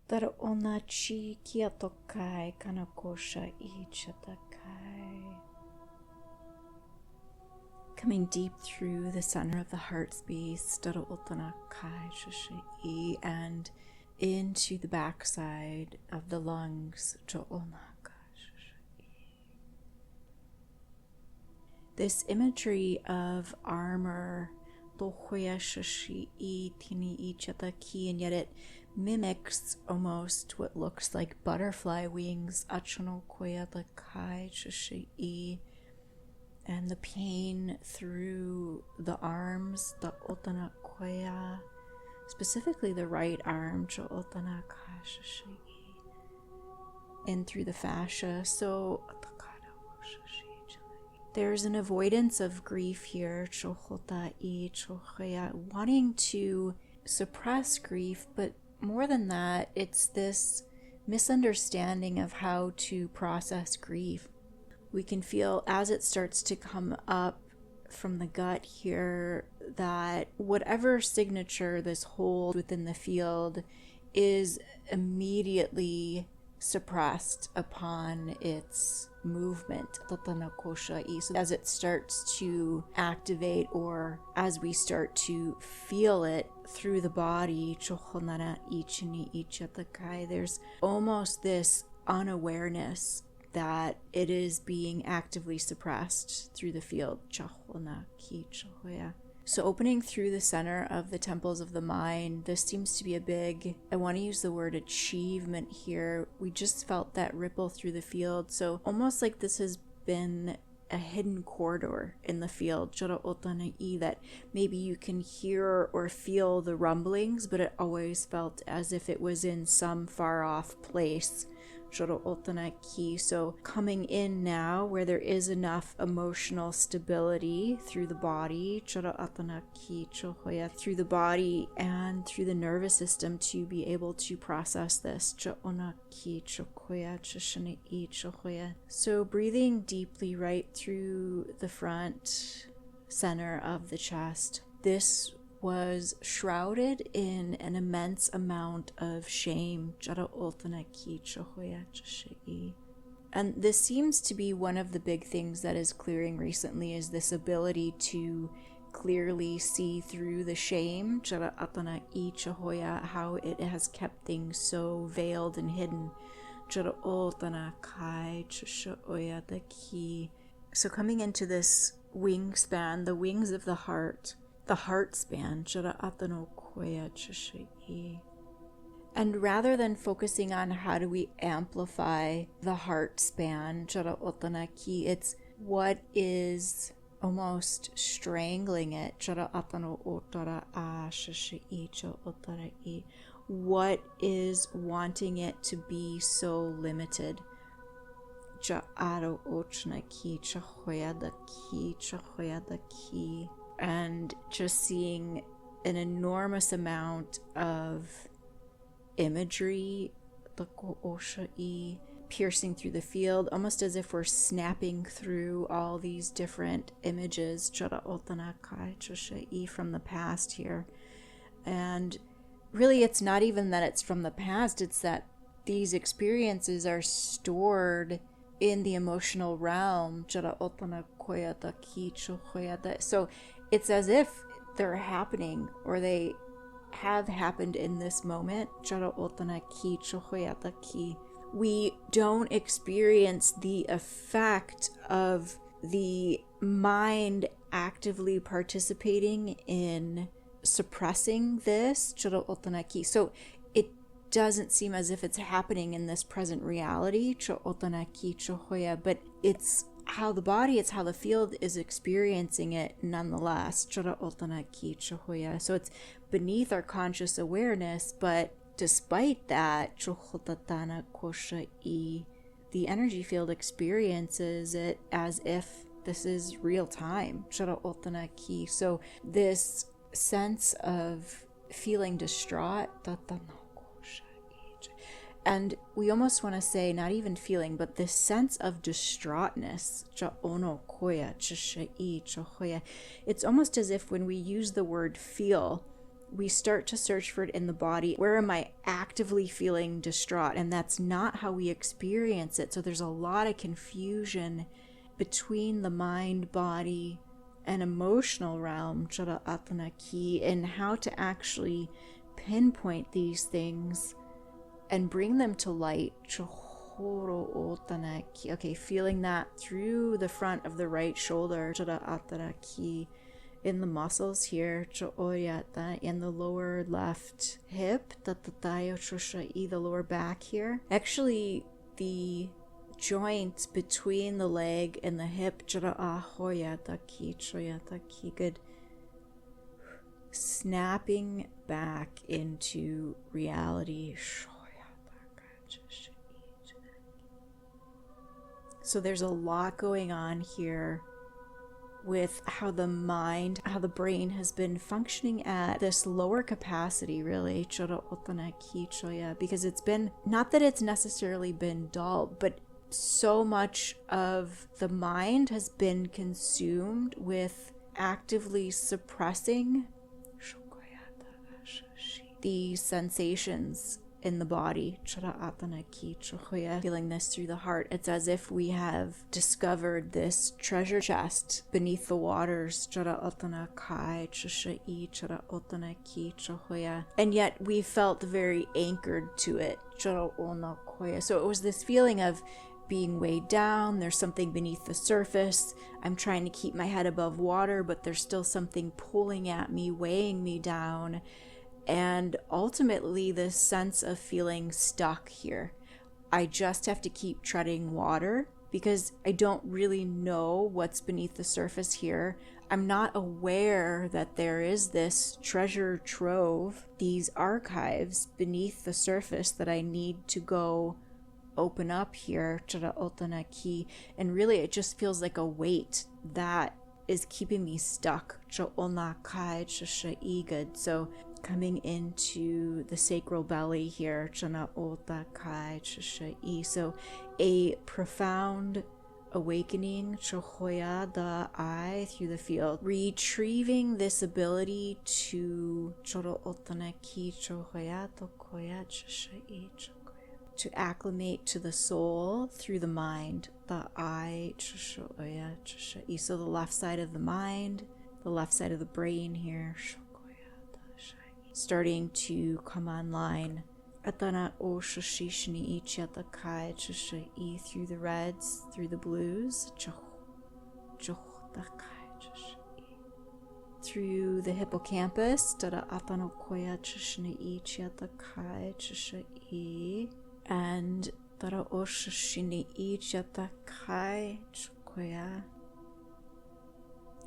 Dar ona chi kia tokai kanakosha ichatakai. Coming deep through the center of the heart space, and into the backside of the lungs. This imagery of armor, and yet it mimics almost what looks like butterfly wings, and the pain through the arms, the otana koya, specifically the right arm, and through the fascia. So there's an avoidance of grief here, wanting to suppress grief, but more than that, it's this misunderstanding of how to process grief. We can feel as it starts to come up from the gut here that whatever signature this holds within the field is immediately suppressed upon its movement. So as it starts to activate, or as we start to feel it through the body, there's almost this unawareness that it is being actively suppressed through the field. So opening through the center of the temples of the mind, this seems to be a big, I want to use the word achievement here. We just felt that ripple through the field. So almost like this has been a hidden corridor in the field, that maybe you can hear or feel the rumblings, but it always felt as if it was in some far off place. So coming in now where there is enough emotional stability through the body, through the body and through the nervous system to be able to process this. So breathing deeply right through the front center of the chest. This was shrouded in an immense amount of shame. And this seems to be one of the big things that is clearing recently, is this ability to clearly see through the shame, how it has kept things so veiled and hidden. So coming into this wingspan, the wings of the heart span, and rather than focusing on how do we amplify the heart span, it's what is almost strangling it, what is wanting it to be so limited. And just seeing an enormous amount of imagery, piercing through the field, almost as if we're snapping through all these different images from the past here. And really, it's not even that it's from the past, it's that these experiences are stored in the emotional realm. So it's as if they're happening, or they have happened in this moment. We don't experience the effect of the mind actively participating in suppressing this. So it doesn't seem as if it's happening in this present reality, but it's how the body, it's how the field is experiencing it nonetheless. So it's beneath our conscious awareness, but despite that, the energy field experiences it as if this is real time. So this sense of feeling distraught, and we almost want to say not even feeling, but this sense of distraughtness, it's almost as if when we use the word feel, we start to search for it in the body. Where am I actively feeling distraught? And that's not how we experience it. So there's a lot of confusion between the mind, body, and emotional realm, Chara Atana Ki, and how to actually pinpoint these things and bring them to light. Okay, feeling that through the front of the right shoulder, Chara Atana Ki, in the muscles here, in the lower left hip, the lower back here. Actually, the joint between the leg and the hip, good. Snapping back into reality. So there's a lot going on here with how the mind, how the brain has been functioning at this lower capacity, really, because it's been, not that it's necessarily been dull, but so much of the mind has been consumed with actively suppressing the sensations in the body. Feeling this through the heart. It's as if we have discovered this treasure chest beneath the waters. And yet we felt very anchored to it. So it was this feeling of being weighed down. There's something beneath the surface. I'm trying to keep my head above water, but there's still something pulling at me, weighing me down. And ultimately, this sense of feeling stuck here. I just have to keep treading water because I don't really know what's beneath the surface here. I'm not aware that there is this treasure trove, these archives beneath the surface that I need to go open up here, and really it just feels like a weight that is keeping me stuck. So coming into the sacral belly here, so a profound awakening, the eye through the field, retrieving this ability to acclimate to the soul through the mind, the eye, so the left side of the mind, the left side of the brain here, starting to come online. Through the reds, through the blues, through the hippocampus, and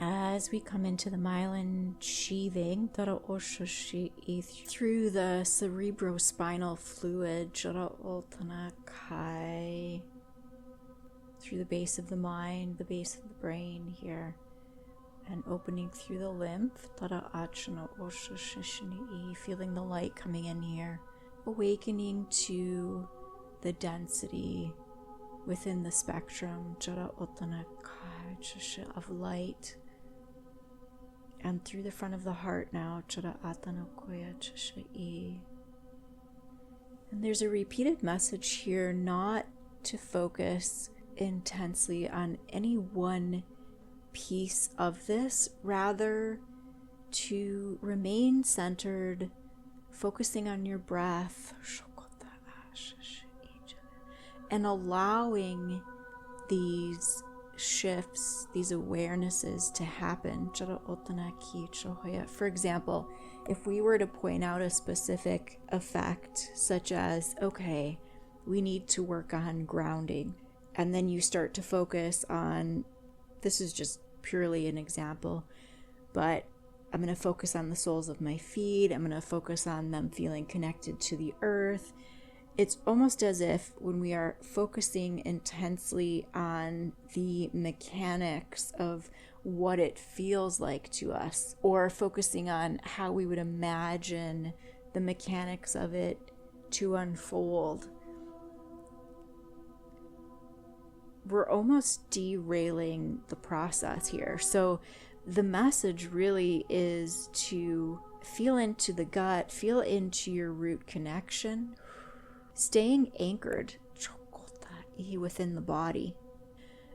as we come into the myelin sheathing, through the cerebrospinal fluid, through the base of the mind, the base of the brain here, and opening through the lymph, feeling the light coming in here, awakening to the density within the spectrum of light. And through the front of the heart now, and there's a repeated message here not to focus intensely on any one piece of this, rather to remain centered, focusing on your breath, and allowing these shifts, these awarenesses to happen. For example, if we were to point out a specific effect, such as, okay, we need to work on grounding, and then you start to focus on, this is just purely an example, but I'm going to focus on the soles of my feet, I'm going to focus on them feeling connected to the earth. It's almost as if when we are focusing intensely on the mechanics of what it feels like to us, or focusing on how we would imagine the mechanics of it to unfold, we're almost derailing the process here. So the message really is to feel into the gut, feel into your root connection, staying anchored within the body,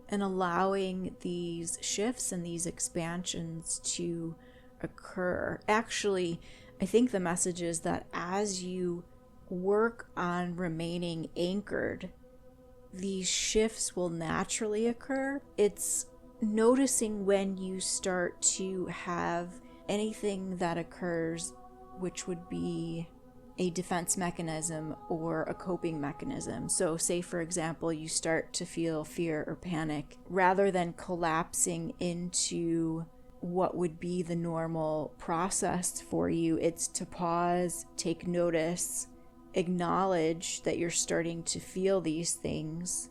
and allowing these shifts and these expansions to occur. Actually, I think the message is that as you work on remaining anchored, these shifts will naturally occur. It's noticing when you start to have anything that occurs, which would be a defense mechanism or a coping mechanism. So say, for example, you start to feel fear or panic, rather than collapsing into what would be the normal process for you, it's to pause, take notice, acknowledge that you're starting to feel these things.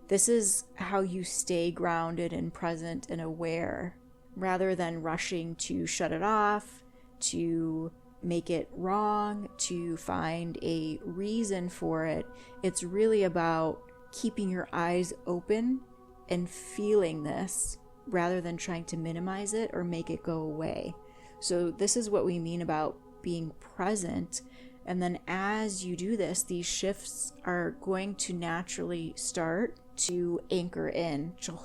This is how you stay grounded and present and aware, rather than rushing to shut it off, to make it wrong, to find a reason for it. It's really about keeping your eyes open and feeling this, rather than trying to minimize it or make it go away. So this is what we mean about being present. And then as you do this, these shifts are going to naturally start to anchor in. So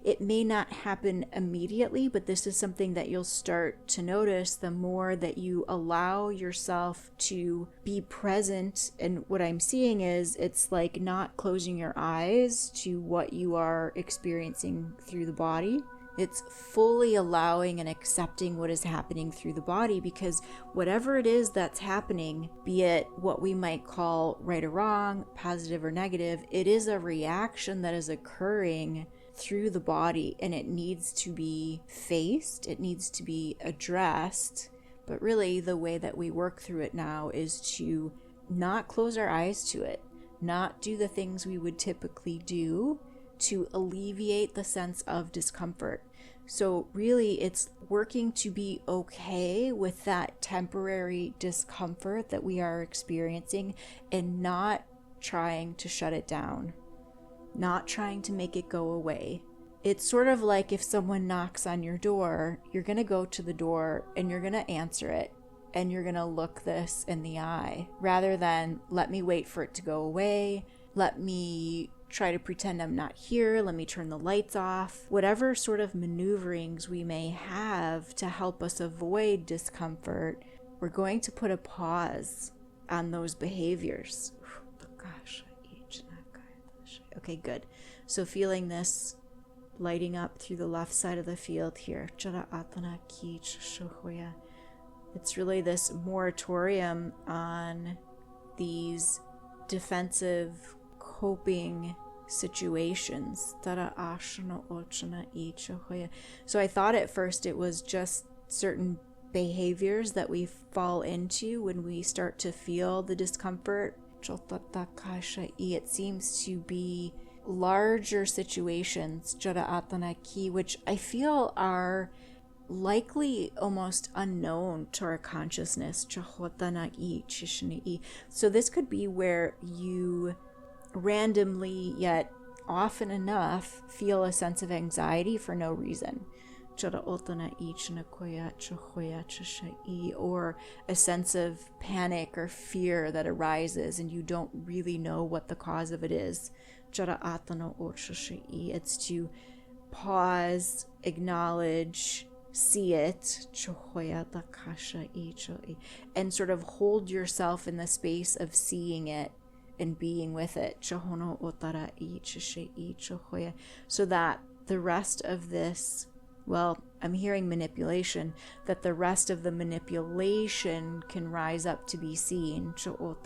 it may not happen immediately, but this is something that you'll start to notice the more that you allow yourself to be present. And what I'm seeing is it's like not closing your eyes to what you are experiencing through the body. It's fully allowing and accepting what is happening through the body, because whatever it is that's happening, be it what we might call right or wrong, positive or negative, it is a reaction that is occurring through the body, and it needs to be faced, it needs to be addressed. But really, the way that we work through it now is to not close our eyes to it, not do the things we would typically do to alleviate the sense of discomfort. So really, it's working to be okay with that temporary discomfort that we are experiencing, and not trying to shut it down, not trying to make it go away. It's sort of like if someone knocks on your door, you're going to go to the door and you're going to answer it, and you're going to look this in the eye, rather than let me wait for it to go away, let me try to pretend I'm not here, let me turn the lights off. Whatever sort of maneuverings we may have to help us avoid discomfort, we're going to put a pause on those behaviors. Okay, good. So feeling this lighting up through the left side of the field here. It's really this moratorium on these defensive coping situations. So I thought at first it was just certain behaviors that we fall into when we start to feel the discomfort. It seems to be larger situations, which I feel are likely almost unknown to our consciousness. So this could be where you randomly yet often enough feel a sense of anxiety for no reason, or a sense of panic or fear that arises and you don't really know what the cause of it is. It's to pause, acknowledge, see it, and sort of hold yourself in the space of seeing it and being with it, so that the rest of this, well, I'm hearing manipulation, that the rest of the manipulation can rise up to be seen through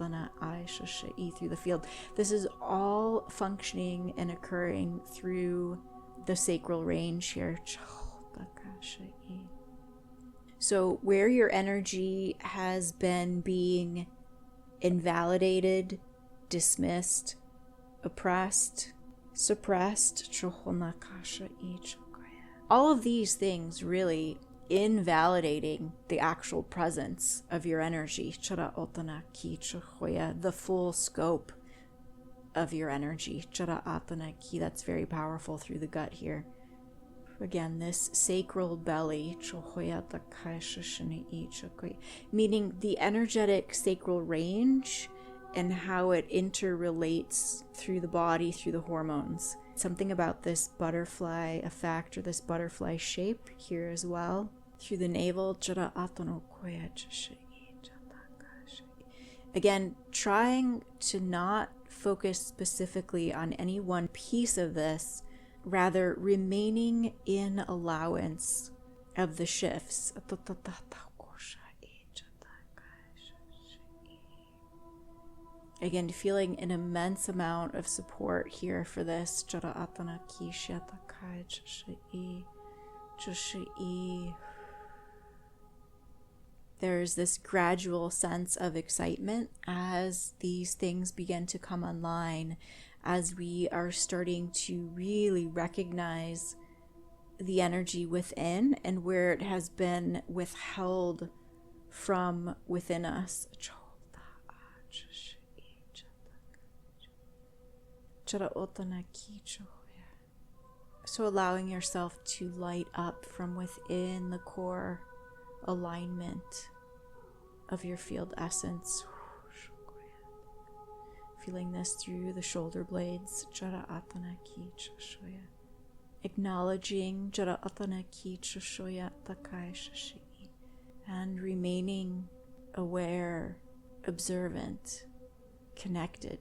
the field. This is all functioning and occurring through the sacral range here. So where your energy has been being invalidated, dismissed, oppressed, suppressed, all of these things really invalidating the actual presence of your energy, the full scope of your energy. That's very powerful through the gut here. Again, this sacral belly, meaning the energetic sacral range and how it interrelates through the body, through the hormones. Something about this butterfly effect or this butterfly shape here as well. Through the navel. Again, trying to not focus specifically on any one piece of this, rather remaining in allowance of the shifts. Again, feeling an immense amount of support here for this. There's this gradual sense of excitement as these things begin to come online, as we are starting to really recognize the energy within and where it has been withheld from within us. So allowing yourself to light up from within the core alignment of your field essence. Feeling this through the shoulder blades. Acknowledging and remaining aware, observant, connected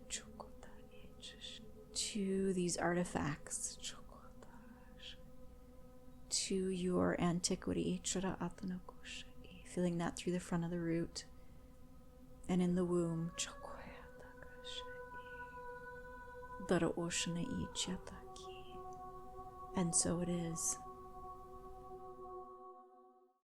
to these artifacts, to your antiquity. Feeling that through the front of the root and in the womb. And so it is.